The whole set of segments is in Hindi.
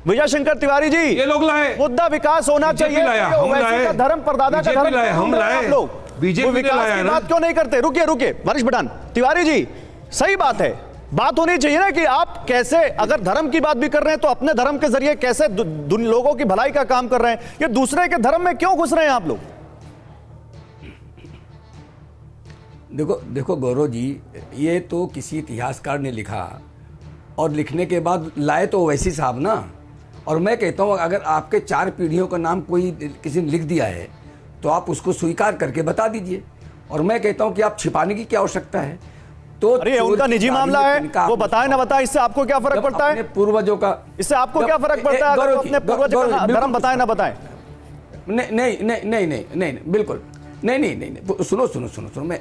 विजय शंकर तिवारी जी, ये लोग लाए, मुद्दा विकास होना चाहिए। ओवैसी का धर्म, परदादा का धर्म, हम लाए, आप लोग बीजेपी विकास की बात क्यों नहीं करते? रुकिए रुकिए वरिष्ठ पठान तिवारी जी, सही बात है, बात होनी चाहिए ना कि आप कैसे, अगर धर्म की बात भी कर रहे हैं तो अपने धर्म के जरिए कैसे लोगों की भलाई का काम कर रहे हैं, ये दूसरे के धर्म में क्यों घुस रहे हैं आप लोग? देखो गौरव जी, ये तो किसी इतिहासकार ने लिखा और लिखने के बाद लाए तो ओवैसी साहब ना। और मैं कहता हूँ अगर आपके 4 पीढ़ियों का नाम कोई किसी ने लिख दिया है तो आप उसको स्वीकार करके बता दीजिए। और मैं कहता हूँ कि आप छिपाने की क्या आवश्यकता है? तो अरे उनका निजी मामला है, वो बताए ना बताए, इससे आपको क्या फर्क पड़ता है? पूर्वजों का, इससे आपको क्या फर्क पड़ता है? अपने पूर्वज का धर्म बताए ना बताए? नहीं, बिल्कुल नहीं, सुनो,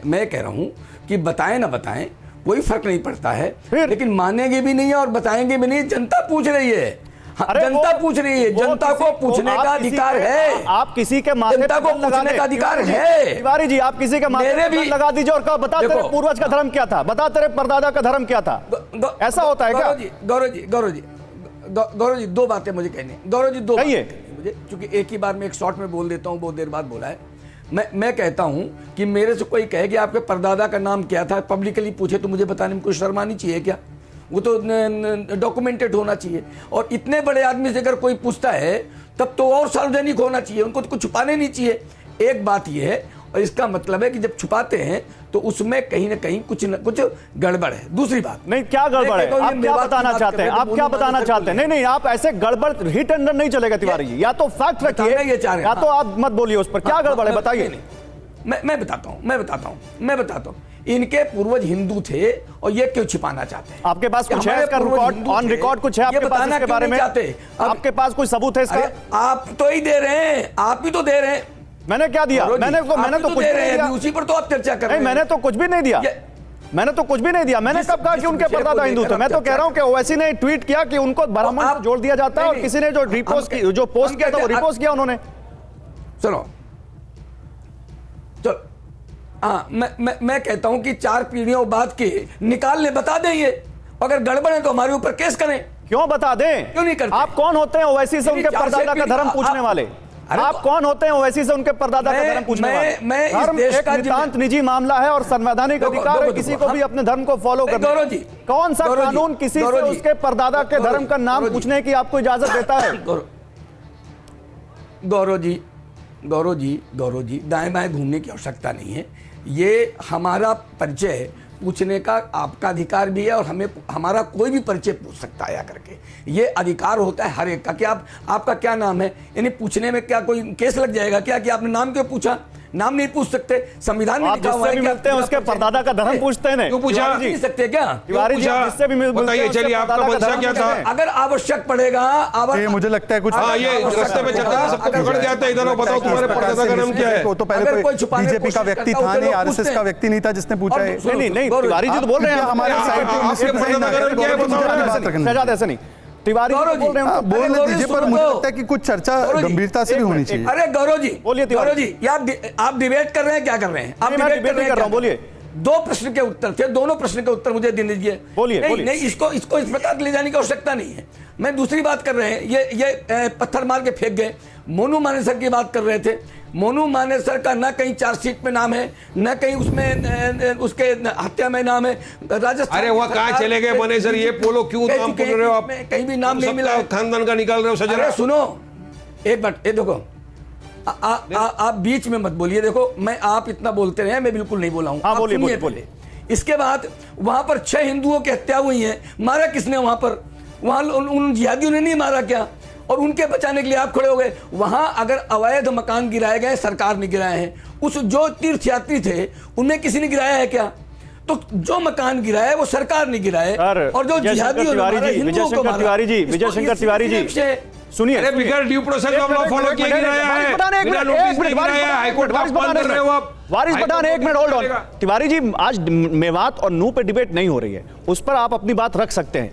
मैं कह रहा हूं कि बताएं ना बताएं कोई फर्क नहीं पड़ता है, लेकिन मानेंगे भी नहीं है और बताएंगे भी नहीं। जनता पूछ रही है, जनता पूछ रही है, जनता को पूछने का अधिकार है। आप किसी के माथे जनता को पूछने का अधिकार है। तिवारी जी, आप किसी के माथे पे लगा दीजिए और कहो बता तेरे पूर्वज का धर्म क्या था, बता तेरे परदादा का धर्म क्या था। ऐसा होता है क्या? गौरव जी 2 बातें मुझे कहनी। गौरव जी 2 बातें मुझे, क्योंकि एक ही बार में एक शॉर्ट में बोल देता हूं, बहुत देर बाद बोला है। मैं कहता हूं कि मेरे से कोई कहे कि आपके परदादा का नाम क्या था, पब्लिकली पूछे तो मुझे बताने में कोई शर्म आनी चाहिए क्या? वो तो डॉक्यूमेंटेड होना चाहिए। और इतने बड़े आदमी से अगर कोई पूछता है तब तो और सार्वजनिक होना चाहिए, उनको तो कुछ छुपाने नहीं चाहिए। एक बात ये है, और इसका मतलब है कि जब छुपाते हैं तो उसमें कहीं ना कहीं कुछ न कुछ गड़बड़ है। दूसरी बात नहीं, क्या गड़बड़ है? आप क्या बताना चाहते हैं? आप क्या बताना चाहते हैं? नहीं, आप ऐसे गड़बड़ हिट एंड रन नहीं चलेगा तिवारी जी, या तो फैक्ट रखिए या तो आप मत बोलिए उस पर। क्या गड़बड़ है बताइए। मैं बताता हूं। इनके पूर्वज हिंदू थे और ये क्यों छिपाना चाहते हैं? आपके पास कुछ है इसका रिकॉर्ड, ऑन रिकॉर्ड कुछ है आपके पास इसके बारे में? आपके पास कोई सबूत है इसका? आप तो ही दे रहे हैं, आप ही तो दे रहे हैं। मैंने क्या दिया? मैंने तो कुछ नहीं दिया। उसी पर तो आप चर्चा कर रहे हैं। मैंने तो कुछ भी नहीं दिया। मैंने तो कुछ भी नहीं दिया। मैंने कब कहा कि उनके परदादा हिंदू थे? मैं तो कह रहा हूं कि ओवैसी ने ट्वीट किया कि उनको ब्राह्मण से जोड़ दिया जाता है और किसी ने जो रिपोस्ट की, जो पोस्ट किया था वो रिपोस्ट किया उन्होंने। चलो हाँ, मैं कहता हूं कि 4 पीढ़ियों बाद के निकाल ले, बता दें ये। अगर गड़बड़ है तो हमारे ऊपर केस करें। क्यों बता दें? क्यों नहीं करते? आप कौन होते हैं ओवैसी से उनके परदादा का धर्म पूछने वाले? आप कौन होते हैं ओवैसी से उनके परदादा का धर्म पूछने वाले? धर्म एक नितांत निजी मामला है और संवैधानिक अधिकार है किसी को भी अपने धर्म को फॉलो करने। गौरव जी, कौन सा कानून किसी से उसके परदादा के धर्म का नाम पूछने की आपको इजाजत देता है? गौरव जी दाएं बाएं घूमने की आवश्यकता नहीं है। ये हमारा परिचय पूछने का आपका अधिकार भी है और हमें हमारा कोई भी परिचय पूछ सकता है आकर के। ये अधिकार होता है हर एक का कि आपका क्या नाम है। यानी पूछने में क्या कोई केस लग जाएगा क्या कि आपने नाम क्यों पूछा? नाम नहीं पूछ सकते, संविधान में लिखा हुआ है कि मिलते हैं उसके परदादा का धर्म पूछते हैं। क्यों पूछा नहीं सकते क्या? तिवारी जी जिससे भी बताइए, चलिए आपका मंशा क्या था? अगर आवश्यक पड़ेगा, मुझे लगता है कुछ ये रास्ते में चलता है, सबको पकड़ जाता है। इधर बताओ तुम्हारे परदादा का नाम क्या है? तो पहले कोई बीजेपी का व्यक्ति था नहीं, आरएसएस का व्यक्ति नहीं था जिसने पूछा है। नहीं तिवारी जी तो बोल रहे हैं हमारे साइड ऐसा नहीं। तिवारी बोल रहे हैं, बोलने दीजिए, पर मुझे लगता है कि कुछ चर्चा गंभीरता से भी होनी चाहिए। अरे गौरव जी बोलिए। गौरव जी आप डिबेट कर रहे हैं, क्या कर रहे हैं? आप डिबेट कर रहे हैं, बोलिए। 2 प्रश्न के उत्तर थे, दोनों प्रश्न के उत्तर मुझे दे दीजिए। बोलिए। नहीं, इसको इस प्रकार ले जाने की आवश्यकता नहीं है। मैं दूसरी बात कर रहे हैं, ये पत्थर मार के फेंक गए। मोनू मानेसर की बात कर रहे थे। मोनू मानेसर का न कहीं चार्जशीट में नाम है, न कहीं उसमें उसके हत्या में नाम है। राजस्थान, अरे वह कहाँ चले गए मानेसर? ये बोलो क्यों नाम बोल रहे हो आप? कहीं भी नाम नहीं मिला, खानदान का निकाल रहे हो सजरा। सुनो एक बात, ये देखो आप बीच में मत बोलिए। देखो मैं आप इतना बोलते रहे, मैं बिल्कुल नहीं बोला हूं। हाँ, बोलिए। इसके बाद वहां पर 6 हिंदुओं की हत्या हुई है। मारा किसने वहां पर? वहां उन जिहादियों ने नहीं मारा क्या? और उनके बचाने के लिए आप खड़े हो गए। वहां अगर अवैध मकान गिराए गए, सरकार ने गिराए हैं। उस जो तीर्थयात्री थे उनमें किसी ने गिराया है क्या? तो जो मकान गिराए वो सरकार ने गिराए। और जो विजय शंकर तिवारी जी सुनिए, अरे बिगड़ due process of law follow किया गिराया है। हाईकोर्ट का अपमान कर रहे हो आप। वारिस पठान, एक minute hold on. Tiwari ji, आज मेवात और नूह पे डिबेट नहीं हो रही है, उस पर आप अपनी बात रख सकते हैं।